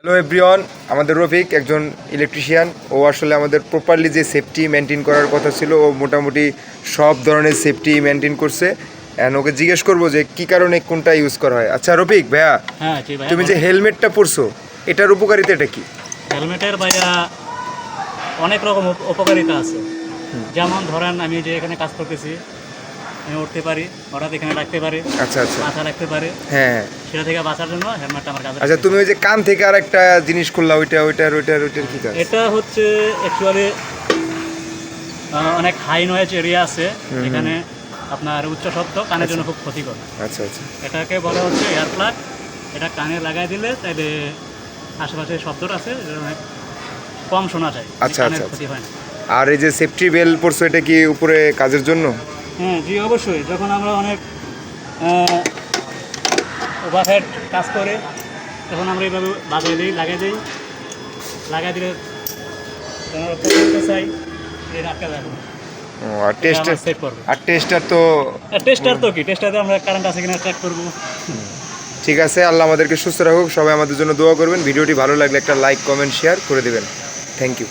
Hello everyone, আমাদের রফিক একজন electrician. ও আসলে আমাদের প্রপারলি যে সেফটি মেনটেন করার কথা ছিল, ও মোটামুটি সব ধরনের সেফটি মেনটেন করছে। অ্যান্ড ওকে জিজ্ঞেস করবো যে কী কারণে কোনটা ইউজ করা হয়। আচ্ছা রফিক ভাইয়া, হ্যাঁ জি ভাইয়া, তুমি যে হেলমেটটা পরছো, এটার উপকারিতা এটা কি? হেলমেটের ভাইয়া অনেক রকম উপকারিতা আছে। যেমন ধরেন আমি যে এখানে কাজ করতেছি, আমি উঠতে পারি, হঠাৎ এখানে রাখতে পারি, আচ্ছা আচ্ছা, মাথা রাখতে পারি, হ্যাঁ। সেটা থেকে বাঁচার জন্য হেলমেটটা আমার কাছে আচ্ছা, তুমি ওই যে কান থেকে আর একটা জিনিস করলা, ওইটার কি কাজ? এটা হচ্ছে অ্যাকচুয়ালি অনেক হাই নয়েজ এরিয়া আছে এখানে, আপনার উচ্চ শব্দ কানের জন্য খুব ক্ষতিকর। আচ্ছা আচ্ছা, এটাকে বলা হচ্ছে এয়ার প্লাগ। এটা কানে লাগাই দিলে তাইলে আশেপাশে শব্দটা আছে এটা অনেক কম শোনা যায়, আচ্ছা কানের আচ্ছা ক্ষতি হয় না। আর এই যে সেফটি বেল পরছো, এটা কি উপরে কাজের জন্য? হ্যাঁ জি অবশ্যই, যখন আমরা অনেক ওভারহেড কাজ করে তখন আমরা এইভাবে লাগাই দিলে আমরা করতে চাই এটা আটকা যাবে না। ও, আর টেস্টার? সেভ করবে। আর টেস্টার তো টেস্টার তো কি, টেস্টারে আমরা কারেন্ট আছে কিনা চেক করবো। ঠিক আছে। আল্লাহ আমাদেরকে সুস্থ রাখুক। সবাই আমাদের জন্য দোয়া করবেন। ভিডিওটি ভালো লাগলে একটা লাইক, কমেন্ট, শেয়ার করে দেবেন। Thank you.